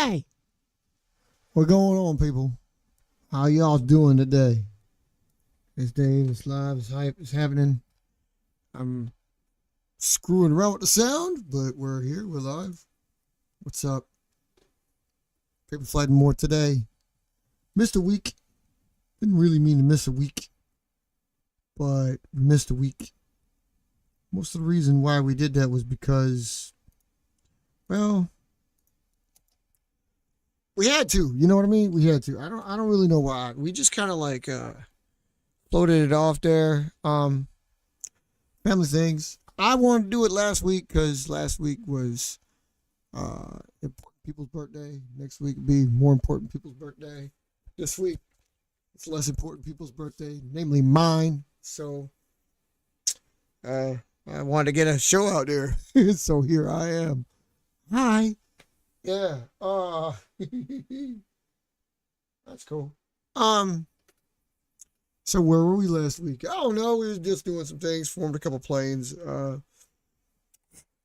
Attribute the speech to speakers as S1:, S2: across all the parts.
S1: Hey, what's going on, people? How y'all doing today? This day, this live, this hype is happening. I'm screwing around with the sound, but we're here, we're live. What's up? Paper Flight and more today. Missed a week. Didn't really mean to miss a week, but we missed a week. Most of the reason why we did that was because, well, we had to. You know what I mean? We had to. I don't really know why. We just kind of like floated it off there. Family things. I wanted to do it last week because last week was important people's birthday. Next week will be more important people's birthday. This week it's less important people's birthday, namely mine. So I wanted to get a show out there. So here I am. Hi. Yeah. That's cool. So where were we last week? I don't know. We were just doing some things, formed a couple planes.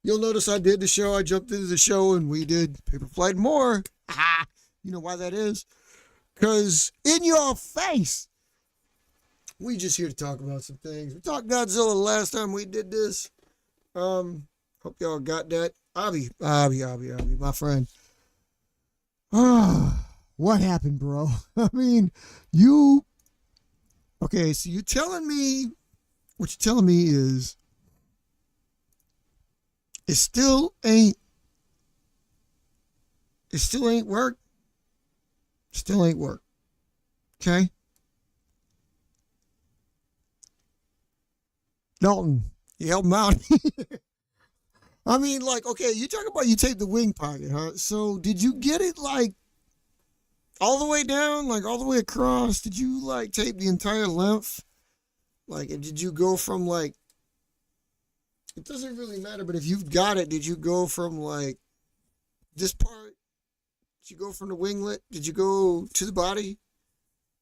S1: You'll notice I did the show. I jumped into the show and we did Paper Flight and more. You know why that is? Because in your face, we just here to talk about some things. We talked Godzilla the last time we did this. Hope y'all got that. Abby, my friend. What happened, bro? I mean, okay, so what you're telling me is, it still ain't work. Still ain't work. Okay? Dalton, you help him out. I mean, like, okay, you talking about you taped the wing pocket, huh? So did you get it like all the way down, like all the way across? Did you like tape the entire length? Like, did you go from like, it doesn't really matter, but if you've got it, did you go from like this part? Did you go from the winglet? Did you go to the body?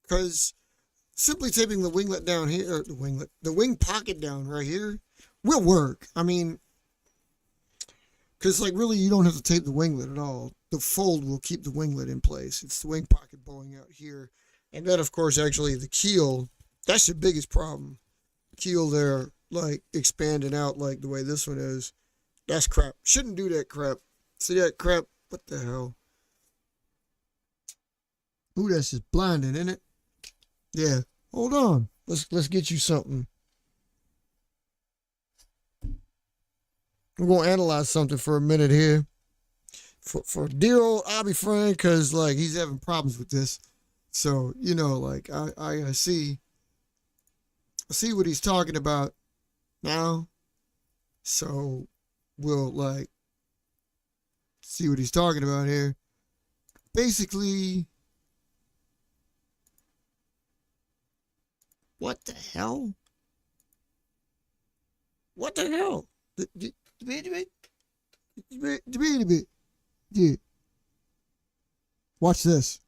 S1: Because simply taping the winglet down here, or the wing pocket down right here will work. I mean, because, like, really, you don't have to tape the winglet at all. The fold will keep the winglet in place. It's the wing pocket bowing out here. And then, of course, actually, the keel, that's your biggest problem. Keel there, like, expanding out like the way this one is. That's crap. Shouldn't do that crap. See that crap? What the hell? Ooh, that's just blinding, isn't it? Yeah. Hold on. Let's get you something. We're going to analyze something for a minute here. For dear old Abby friend, because, like, he's having problems with this. So, you know, like, I see what he's talking about now. So, we'll, like, see what he's talking about here. Basically, what the hell? What the hell? Yeah. Watch this.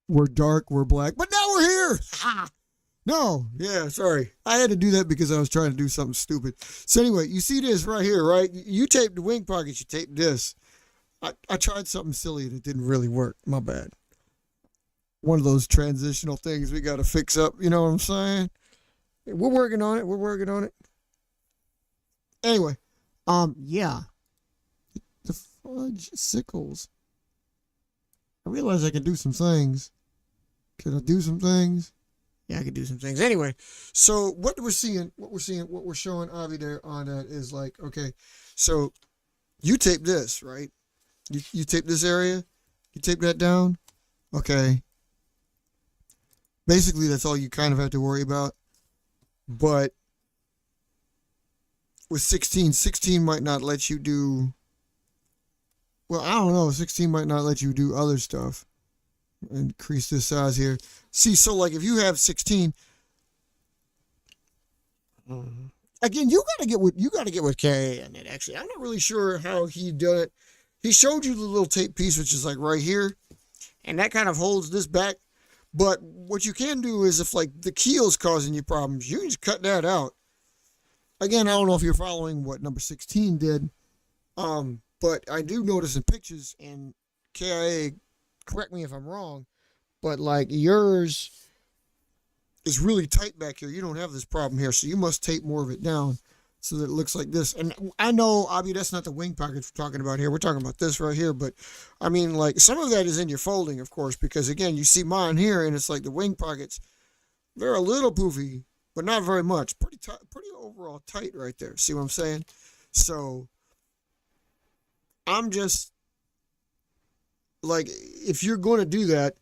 S1: We're dark, we're black, but now we're here. No, yeah, sorry. I had to do that because I was trying to do something stupid. So anyway, you see this right here, right? You taped the wing pocket, you taped this. I tried something silly and it didn't really work. My bad. One of those transitional things we got to fix up. You know what I'm saying? We're working on it. Anyway, yeah. The fudge sickles. I realize I can do some things. Can I do some things? Yeah, I can do some things. Anyway, so what we're showing Avi there on that is like, okay, so you tape this, right? You tape this area, you tape that down, okay. Basically, that's all you kind of have to worry about. But with 16 might not let you do, well, I don't know, 16 might not let you do other stuff. Increase this size here. See, so like if you have 16, again, you gotta get with K on it. Actually, I'm not really sure how he done it. He showed you the little tape piece, which is like right here, and that kind of holds this back. But what you can do is if like the keel's causing you problems, you can just cut that out. Again, I don't know if you're following what number 16 did, but I do notice in pictures, and KIA, correct me if I'm wrong, but like yours is really tight back here. You don't have this problem here, so you must tape more of it down so that it looks like this. And I know, I mean, that's not the wing pockets we're talking about here. We're talking about this right here. But I mean, like some of that is in your folding, of course, because again, you see mine here, and it's like the wing pockets, they're a little poofy, but not very much. Pretty tight, pretty overall tight right there. See what I'm saying? So I'm just like, if you're going to do that,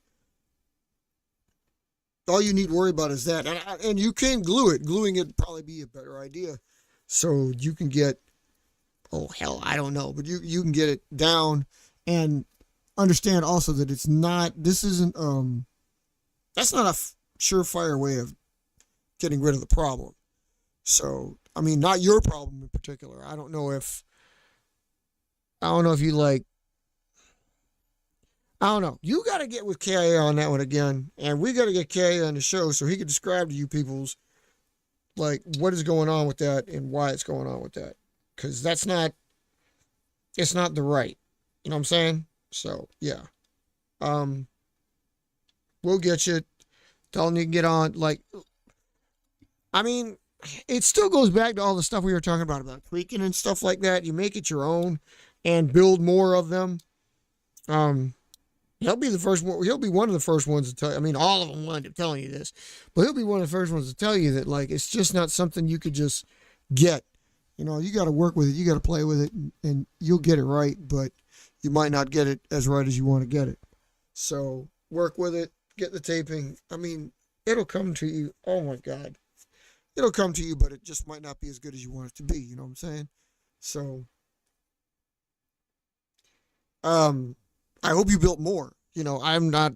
S1: all you need to worry about is that, and you can glue it. Gluing it would probably be a better idea, so you can get, oh hell, I don't know, but you can get it down, and understand also that it's not. This isn't that's not a surefire way of getting rid of the problem. So I mean, not your problem in particular. I don't know if you like. I don't know. You got to get with KIA on that one again, and we got to get KIA on the show so he can describe to you people's like what is going on with that and why it's going on with that, because it's not the right. You know what I'm saying? So yeah, we'll get you. Telling you to get on. Like, I mean, it still goes back to all the stuff we were talking about tweaking and stuff like that. You make it your own and build more of them. He'll be the first one. He'll be one of the first ones to tell you. I mean, all of them wind up telling you this, but he'll be one of the first ones to tell you that, like, it's just not something you could just get. You know, you got to work with it. You got to play with it, and you'll get it right, but you might not get it as right as you want to get it. So work with it. Get the taping. I mean, it'll come to you. Oh my God. It'll come to you, but it just might not be as good as you want it to be. You know what I'm saying? So, I hope you built more. You know, I'm not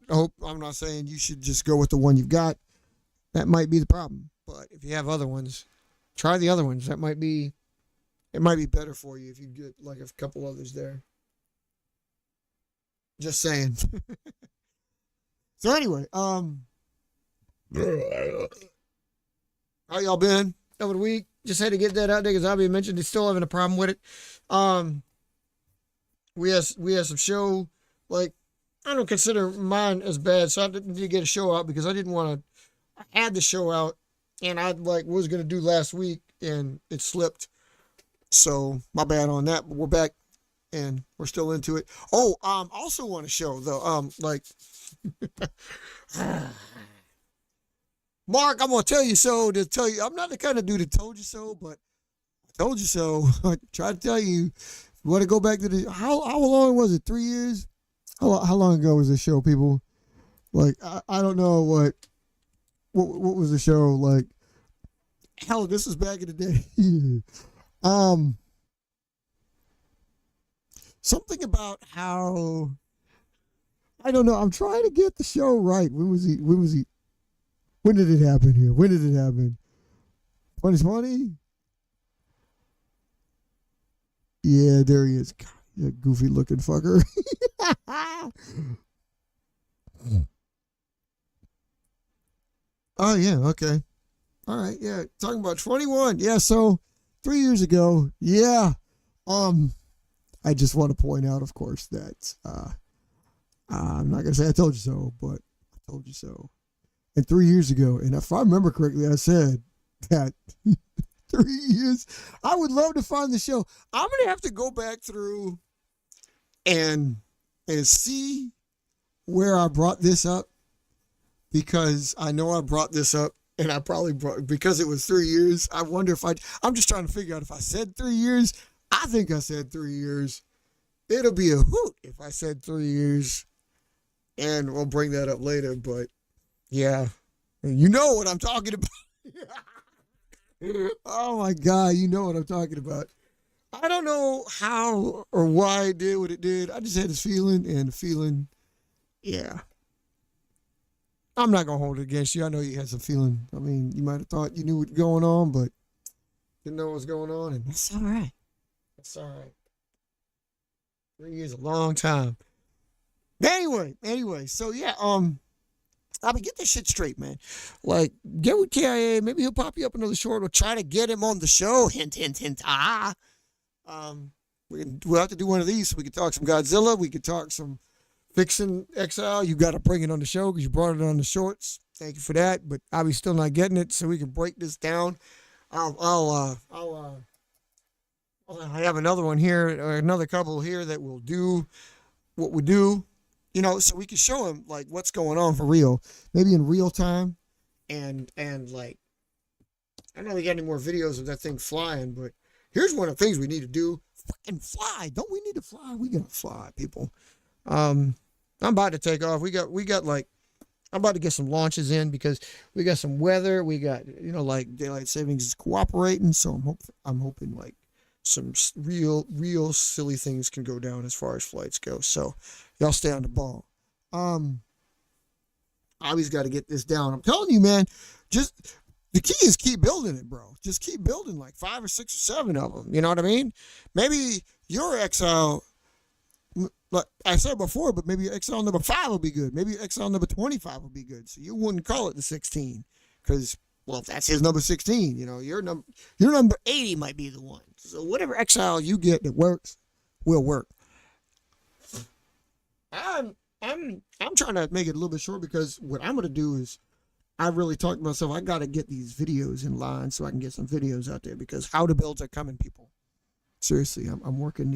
S1: saying you should just go with the one you've got. That might be the problem. But if you have other ones, try the other ones. It might be better for you if you get like a couple others there. Just saying. So anyway, how y'all been over the week? Just had to get that out there because Abby mentioned he's still having a problem with it. We had some show. Like, I don't consider mine as bad, so I didn't need to get a show out because I didn't want to. I had the show out, and I was gonna do last week, and it slipped. So my bad on that. But we're back, and we're still into it. Oh, also want to show though. Mark, I'm gonna tell you so to tell you. I'm not the kind of dude that told you so, but I told you so. I tried to tell you. You want to go back to the how long was it? 3 years? How long ago was this show, people? Like, I don't know what was the show like. Hell, this was back in the day. Something about how, I don't know. I'm trying to get the show right. When did it happen here? When did it happen? 2020? Yeah, there he is. God, that goofy looking fucker. Oh, yeah, okay. All right, yeah. Talking about 21. Yeah, so 3 years ago, yeah. I just want to point out, of course, that I'm not going to say I told you so, but I told you so. And 3 years ago, and if I remember correctly, I said that 3 years. I would love to find the show. I'm going to have to go back through and see where I brought this up, because I know I brought this up, and I probably brought, because it was 3 years. I wonder if I'm just trying to figure out if I said 3 years. I think I said 3 years. It'll be a hoot if I said 3 years, and we'll bring that up later, but yeah, you know what I'm talking about. Oh my God, you know what I'm talking about. I don't know how or why it did what it did. I just had this feeling, and the feeling, yeah. I'm not going to hold it against you. I know you had some feeling. I mean, you might have thought you knew what was going on, but didn't know what was going on, and that's all right. That's all right. 3 years is a long time. Anyway, so yeah, I mean, get this shit straight, man. Like, get with KIA. Maybe he'll pop you up another short. We'll try to get him on the show. Hint, hint, hint. Ah. We'll have to do one of these so we can talk some Godzilla. We can talk some Fixing XL. You got to bring it on the show because you brought it on the shorts. Thank you for that. But I'll be still not getting it, so we can break this down. I have another one here, or another couple here that will do what we do, so we can show them like what's going on for real, maybe in real time, and like I don't know if we got any more videos of that thing flying, but here's one of the things we need to do: fucking fly. Don't we need to fly? We gotta fly, people. I'm about to take off. We got like. I'm about to get some launches in because we got some weather. We got, like daylight savings is cooperating. So I'm hoping like some real silly things can go down as far as flights go. So y'all stay on the ball. I always got to get this down. I'm telling you, man, just the key is keep building it, bro. Just keep building like 5 or 6 or 7 of them. You know what I mean? Maybe your XL, like I said before, but maybe XL number 5 will be good. Maybe XL number 25 will be good. So you wouldn't call it the 16 because, well, if that's his number 16, your number 80 might be the one. So whatever XL you get that works will work. I'm trying to make it a little bit short because what I'm gonna do is I really talked to myself. I gotta get these videos in line so I can get some videos out there because how to builds are coming, people. Seriously, I'm working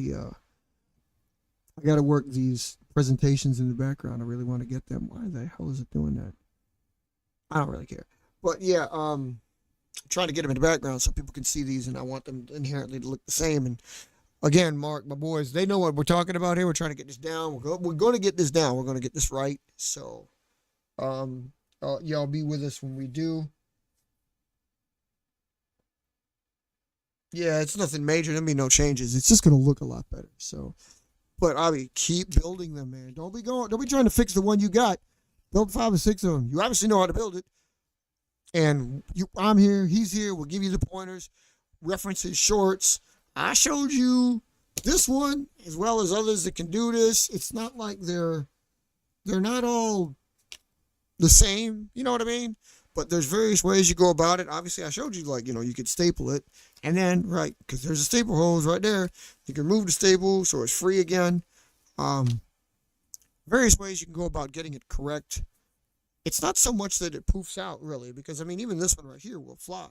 S1: I got to work these presentations in the background. I really want to get them. Why the hell is it doing that? I don't really care. But yeah, trying to get them in the background so people can see these, and I want them inherently to look the same. And again, Mark, my boys, they know what we're talking about here. We're trying to get this down. We're going to get this down. We're going to get this right. So, y'all be with us when we do. Yeah, it's nothing major. There'll be no changes. It's just going to look a lot better. So. But I mean, keep building them, man. Don't be trying to fix the one you got. Build 5 or 6 of them. You obviously know how to build it. And I'm here, he's here. We'll give you the pointers, references, shorts. I showed you this one as well as others that can do this. It's not like they're not all the same. You know what I mean? But there's various ways you go about it. Obviously, I showed you you could staple it. And then, right, because there's a staple hose right there. You can remove the staple so it's free again. Various ways you can go about getting it correct. It's not so much that it poofs out, really, because, I mean, even this one right here will fly.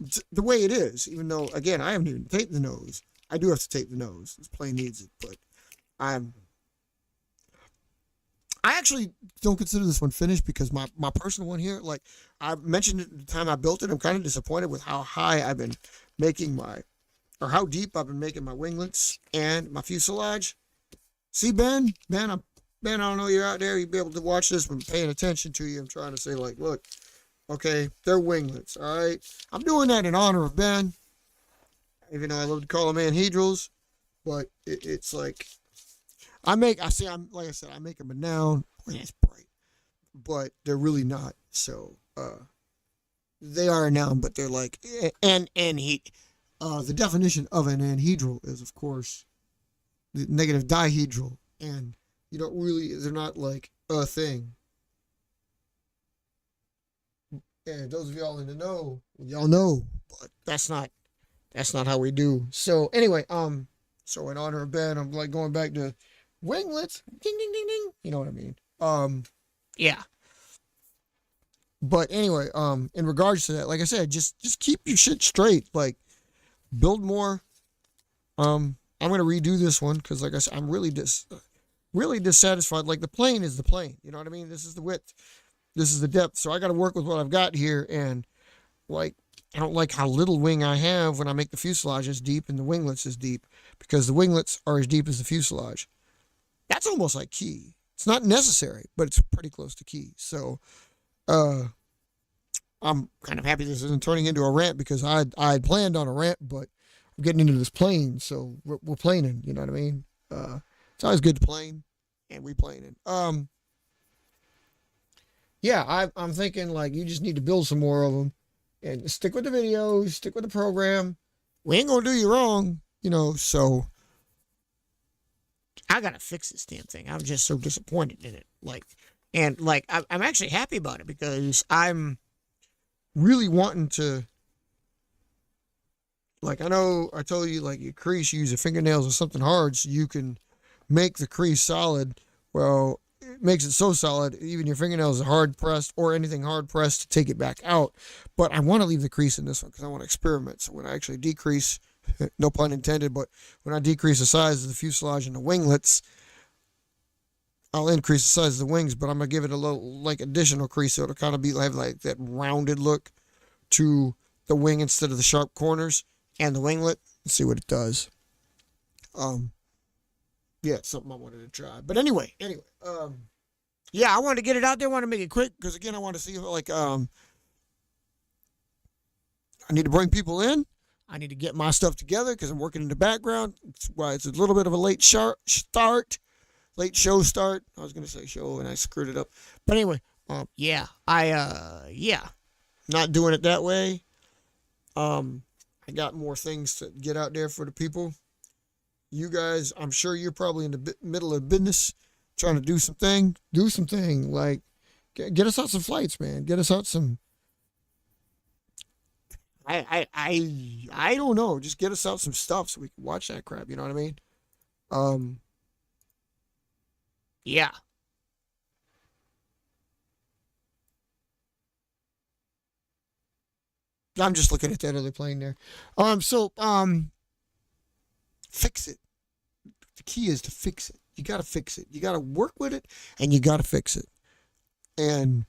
S1: It's the way it is, even though, again, I haven't even taped the nose. I do have to tape the nose. This plane needs it, but I actually don't consider this one finished because my personal one here, like I mentioned at the time I built it, I'm kind of disappointed with how high I've been making how deep I've been making my winglets and my fuselage. See, Ben, I don't know you're out there. You'll be able to watch this. I'm paying attention to you. I'm trying to say, like, look, okay, they're winglets, all right? I'm doing that in honor of Ben, even though I love to call them anhedrals, but it's like, I make them a noun. Boy, that's bright. But they're really not. So, they are a noun, but they're like the definition of an anhedral is, of course, the negative dihedral, and they're not like a thing. And those of y'all in the know, y'all know, but that's not how we do. So anyway, so in honor of Ben, I'm like going back to winglets, ding ding ding ding. You know what I mean? Yeah. But anyway, in regards to that, like I said, just keep your shit straight. Like, build more. I'm gonna redo this one because, like I said, I'm really dissatisfied. Like, the plane is the plane. You know what I mean? This is the width. This is the depth. So I got to work with what I've got here, and like, I don't like how little wing I have when I make the fuselage as deep and the winglets as deep, because the winglets are as deep as the fuselage. That's almost like key. It's not necessary, but it's pretty close to key. So, I'm kind of happy this isn't turning into a rant because I had planned on a rant, but I'm getting into this plane, so we're planing. You know what I mean? It's always good to plane, and we planing. Yeah, I'm thinking like you just need to build some more of them, and stick with the videos, stick with the program. We ain't gonna do you wrong, So I gotta fix this damn thing. I'm just so disappointed in it. Like, And like, I'm actually happy about it because I'm really wanting to, like, I know I told you, like, your crease, you use your fingernails or something hard so you can make the crease solid. Well, it makes it so solid, even your fingernails are hard pressed or anything hard pressed to take it back out. But I want to leave the crease in this one because I want to experiment. So when I actually decrease, no pun intended, but when I decrease the size of the fuselage and the winglets, I'll increase the size of the wings, but I'm going to give it a little, like, additional crease so it'll kind of be have like that rounded look to the wing instead of the sharp corners and the winglet. Let's see what it does. Yeah, it's something I wanted to try. But anyway, yeah, I wanted to get it out there. I want to make it quick because again, I want to see like I need to bring people in. I need to get my stuff together because I'm working in the background. That's why it's a little bit of a late start. Late show start. I was gonna say show and I screwed it up. But anyway, yeah, yeah, not doing it that way. I got more things to get out there for the people. You guys, I'm sure you're probably in the middle of business, trying to do something. Like, get us out some flights, man. Get us out some. I don't know. Just get us out some stuff so we can watch that crap. You know what I mean? Yeah. I'm just looking at that other plane there. Fix it. The key is to fix it. You got to fix it. You got to work with it, and you got to fix it. And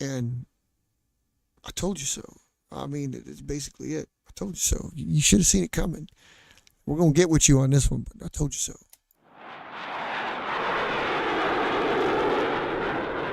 S1: I told you so. I mean, it's basically it. I told you so. You should have seen it coming. We're gonna get with you on this one, but I told you so.